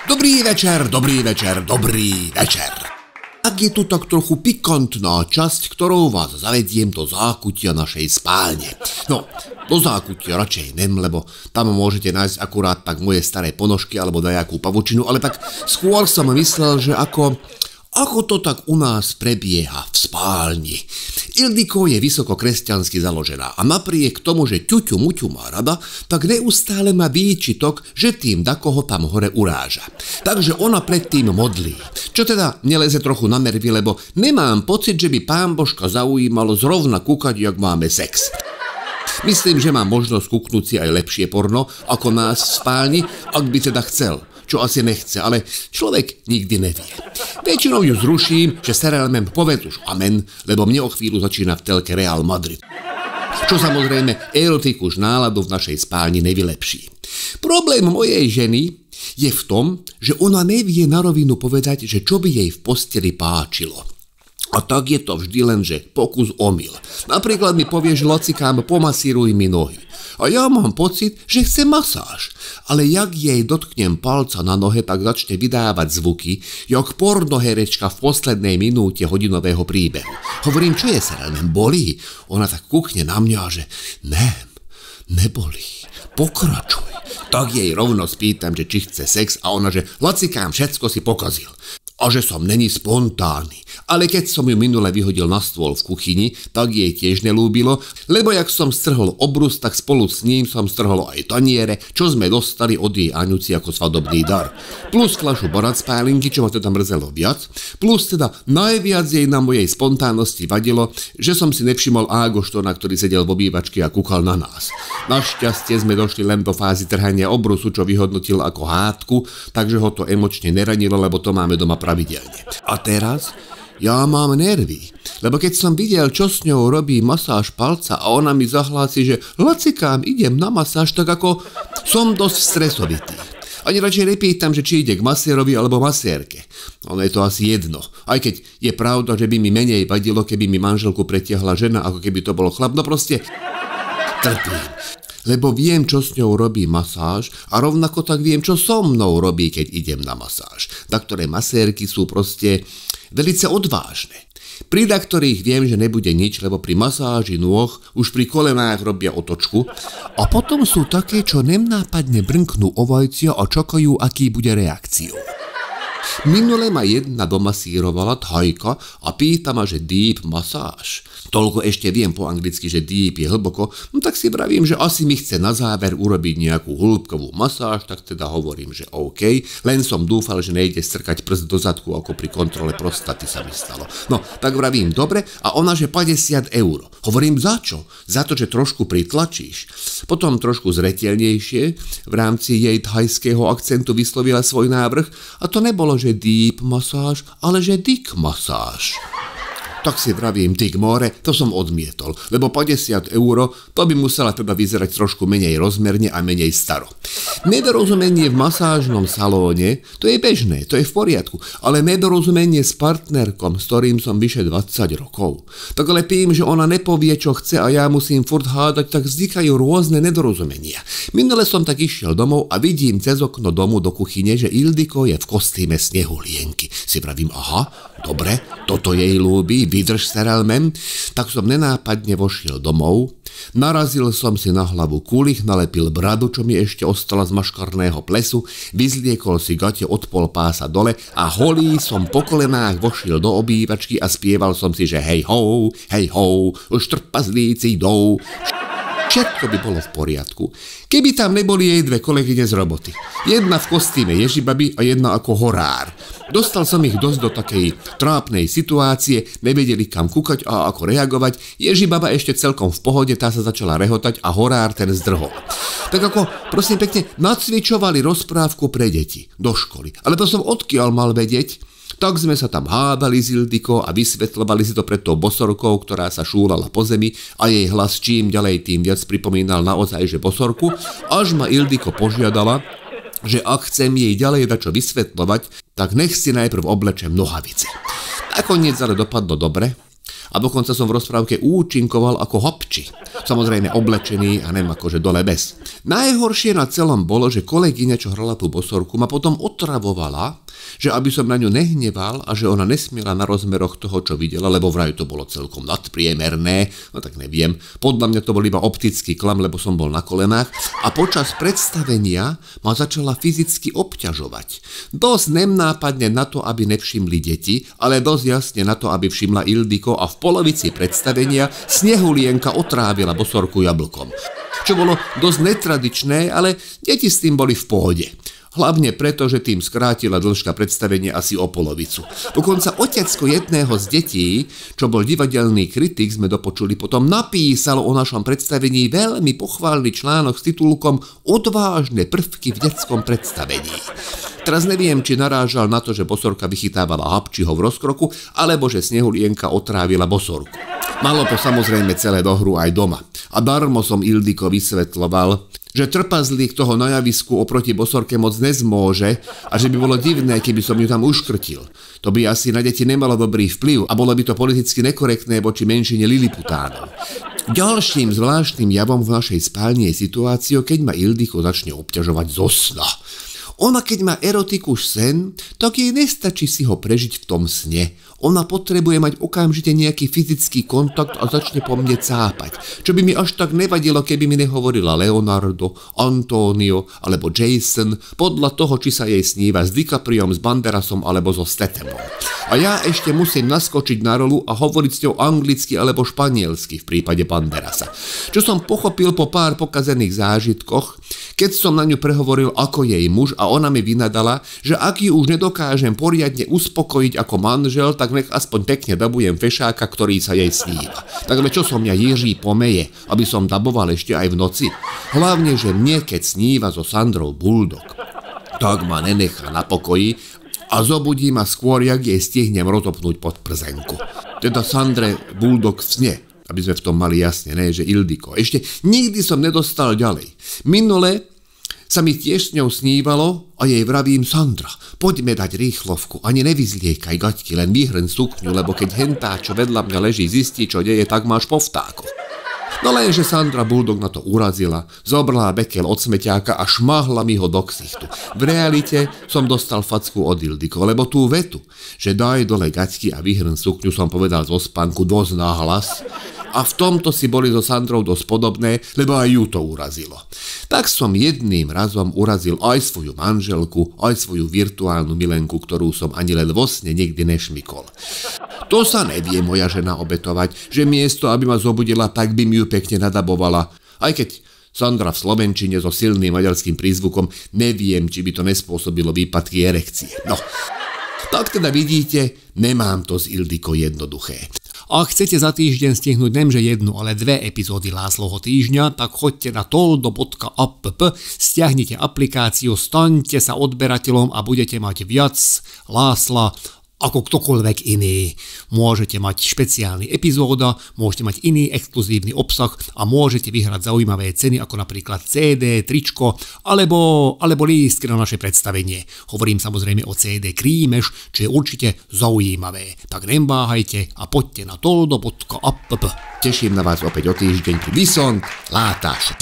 Dobrý večer, dobrý večer, dobrý večer. Ak je tu tak trochu pikantná časť, ktorou vás zavediem do zákutia našej spálne. No, do zákutia radšej nem, lebo tam môžete nájsť akurát tak moje staré ponožky alebo dajakú pavučinu, ale tak skôr som myslel, že ako to tak u nás prebieha v spálni. Ildiko je vysoko kresťansky založená a napriek tomu, že ťuťu muťu má rada, tak neustále má výčitok, že tým dakoho tam hore uráža. Takže ona predtým modlí. Čo teda neleze trochu na nervy, lebo nemám pocit, že by pán Božka zaujímalo zrovna kúkať, jak máme sex. Myslím, že má možnosť kúknúť si aj lepšie porno ako nás v spálni, ak by teda chcel. Čo asi nechce, ale človek nikdy nevie. Väčšinou ju zruším, že seriálmem povedz už amen, lebo mne o chvíľu začína v telke Real Madrid. Čo samozrejme erotiku už náladu v našej spálni nevylepší. Problém mojej ženy je v tom, že ona nevie na rovinu povedať, že čo by jej v posteli páčilo. A tak je to vždy len, že pokus omyl. Napríklad mi povie, že lacikám, pomasíruj mi nohy. A ja mám pocit, že chce masáž. Ale jak jej dotknem palca na nohe, tak začne vydávať zvuky, jak pornoherečka v poslednej minúte hodinového príbehu. Hovorím, čo je seriálem, bolí? Ona tak kúkne na mňa, že nebolí, pokračuj. Tak jej rovno spýtam, že či chce sex a ona, že lacikám, všetko si pokazil. A že som není spontánny. Ale keď som ju minule vyhodil na stôl v kuchyni, tak jej tiež nelúbilo, lebo jak som strhol obrus, tak spolu s ním som strhol aj taniere, čo sme dostali od jej Aňuci ako svadobný dar. Plus fľašu borac pálinky, čo ma teda mrzelo viac, plus teda najviac jej na mojej spontánnosti vadilo, že som si nevšimol Ágoštona, ktorý sedel v obývačke a kúkal na nás. Našťastie sme došli len do fázy trhania obrusu, čo vyhodnotil ako hádku, takže ho to emočne neranilo, lebo to máme doma pravidelne. A teraz ja mám nervy, lebo keď som videl, čo s ňou robí masáž palca a ona mi zahlási, že lacikám, idem na masáž, tak ako som dosť stresovitý. Ani radšej nepýtam, že či ide k masérovi alebo masérke. Ono je to asi jedno. Aj keď je pravda, že by mi menej vadilo, keby mi manželku pretiahla žena, ako keby to bolo chlap. No proste trpím. Lebo viem, čo s ňou robí masáž a rovnako tak viem, čo so mnou robí, keď idem na masáž. Na ktoré masérky sú proste velice odvážne. Pri ktorých viem, že nebude nič, lebo pri masáži nôh už pri kolenách robia otočku a potom sú také, čo nenápadne brnknú o vajcia a čakajú, aký bude reakciou. Minule ma jedna domasírovala Thajka a pýta ma, že deep masáž. Toľko ešte viem po anglicky, že deep je hlboko, no tak si vravím, že asi mi chce na záver urobiť nejakú hĺbkovú masáž, tak teda hovorím, že OK, len som dúfal, že nejde strkať prst do zadku, ako pri kontrole prostaty sa mi stalo. No, tak vravím, dobre, a ona, že 50 €. Hovorím, za čo? Za to, že trošku pritlačíš. Potom trošku zreteľnejšie v rámci jej thajského akcentu vyslovila svoj návrh a to nebolo, že deep masáž, ale že dick masáž. Tak si vravím, dick more, to som odmietol, lebo 50 €, to by musela teda vyzerať trošku menej rozmerne a menej staro. Nedorozumenie v masážnom salóne, to je bežné, to je v poriadku, ale nedorozumenie s partnerkom, s ktorým som vyše 20 rokov. Tak ale tým, že ona nepovie, čo chce a ja musím furt hádať, tak vznikajú rôzne nedorozumenia. Minule som tak išiel domov a vidím cez okno domu do kuchyne, že Ildiko je v kostýme snehulienky. Si vravím, aha, dobre, toto jej ľúbi, vydrž serelmem, tak som nenápadne vošiel domov, narazil som si na hlavu kulich, nalepil bradu, čo mi ešte ostala z maškarného plesu, vyzliekol si gate od pol pása dole a holý som po kolenách vošiel do obývačky a spieval som si, že hej ho, už trpazlíci jdou. Všetko by bolo v poriadku, keby tam neboli jej dve kolegyne z roboty. Jedna v kostýme Ježibaby a jedna ako horár. Dostal som ich dosť do takej trápnej situácie, nevedeli kam kúkať a ako reagovať. Ježibaba ešte celkom v pohode, tá sa začala rehotať a horár ten zdrhol. Tak ako, prosím pekne, nacvičovali rozprávku pre deti do školy. Ale to som odkiaľ mal vedieť? Tak sme sa tam hádali s Ildiko a vysvetľovali si to pred tou bosorkou, ktorá sa šúlala po zemi a jej hlas čím ďalej tým viac pripomínal naozaj, že bosorku, až ma Ildiko požiadala, že ak chcem jej ďalej dačo vysvetľovať, tak nech si najprv oblečem nohavice. Nakoniec ale dopadlo dobre A dokonca som v rozprávke účinkoval ako hopči. Samozrejme oblečený a nem akože dole bez. Najhoršie na celom bolo, že kolegyňa, čo hrala tú bosorku, ma potom otravovala, že aby som na ňu nehneval a že ona nesmiela na rozmeroch toho, čo videla, lebo vraj to bolo celkom nadpriemerné, no tak neviem. Podľa mňa to bol iba optický klam, lebo som bol na kolenách a počas predstavenia ma začala fyzicky obťažovať. Dosť nemnápadne na to, aby nevšimli deti, ale dosť jasne na to, aby všimla Ildiko a v polovici predstavenia Snehulienka otrávila bosorku jablkom. Čo bolo dosť netradičné, ale deti s tým boli v pohode. Hlavne preto, že tým skrátila dĺžka predstavenia asi o polovicu. Dokonca otecko jedného z detí, čo bol divadelný kritik, sme dopočuli, potom napísal o našom predstavení veľmi pochválny článok s titulkom Odvážne prvky v detskom predstavení. Teraz neviem, či narážal na to, že bosorka vychytávala hapčiho v rozkroku, alebo že Snehulienka otrávila bosorku. Malo to samozrejme celé dohru aj doma. A darmo som Ildiko vysvetloval, že trpazlík toho na javisku oproti bosorke moc nezmôže a že by bolo divné, keby som ju tam uškrtil. To by asi na deti nemalo dobrý vplyv a bolo by to politicky nekorektné voči menšine liliputánov. Ďalším zvláštnym javom v našej spálni je situácia, keď ma Ildiko začne obťažovať zo sna. Ona keď má erotiku sen, tak jej nestačí si ho prežiť v tom sne. Ona potrebuje mať okamžite nejaký fyzický kontakt a začne po mne cápať. Čo by mi až tak nevadilo, keby mi nehovorila Leonardo, Antonio alebo Jason, podľa toho, či sa jej sníva s DiCapriom, s Banderasom alebo so Stathamom. A ja ešte musím naskočiť na rolu a hovoriť s ňou anglicky alebo španielsky v prípade Banderasa. Čo som pochopil po pár pokazených zážitkoch, keď som na ňu prehovoril ako jej muž a ona mi vynadala, že ak ju už nedokážem poriadne uspokojiť ako manžel, tak nech aspoň pekne dabujem fešáka, ktorý sa jej sníva. Takže čo som ja Jiří Pomeje, aby som daboval ešte aj v noci? Hlavne, že mne keď sníva so Sandrou Bulldog, tak ma nenechá na pokoji a zobudí ma skôr, jak jej stihnem rozopnúť pod przenku. Teda Sandre Bulldog v sne, aby sme v tom mali jasne, ne, že Ildiko. Ešte nikdy som nedostal ďalej. Minule sa mi tiež s ňou snívalo a jej vravím: Sandra, poďme dať rýchlovku, ani nevyzliekaj gaťky, len vyhrň sukňu, lebo keď hentá, čo vedľa mňa leží, zistí, čo deje, tak máš po vtákoch. No lenže Sandra Bulldog na to urazila, zobrala bekel od smeťáka a šmahla mi ho do ksichtu. V realite som dostal facku od Ildiko, lebo tú vetu, že daj dole gaťky a vyhrň sukňu, som povedal zo spánku dosť nahlas. A v tomto si boli so Sandrou dosť podobné, lebo aj ju to urazilo. Tak som jedným razom urazil aj svoju manželku, aj svoju virtuálnu milenku, ktorú som ani len vo sne nikdy nešmykol. To sa nevie moja žena obetovať, že miesto, aby ma zobudila, tak by mi ju pekne nadabovala. Aj keď Sandra v slovenčine so silným maďarským prízvukom, neviem, či by to nespôsobilo výpadky erekcie. No, tak teda vidíte, nemám to z Ildiko jednoduché. Ak chcete za týždeň stihnúť nemže jednu, ale 2 epizódy Láslovho týždňa, tak choďte na toldo.app, stiahnite aplikáciu, staňte sa odberateľom a budete mať viac Lásla ako ktokoľvek iný. Môžete mať špeciálny epizóda, môžete mať iný exkluzívny obsah a môžete vyhrať zaujímavé ceny ako napríklad CD, tričko alebo lístky na naše predstavenie. Hovorím samozrejme o CD Krímeš, čo je určite zaujímavé. Tak neváhajte a poďte na toldo.app. Teším na vás opäť o týždeň pri Viszont látás.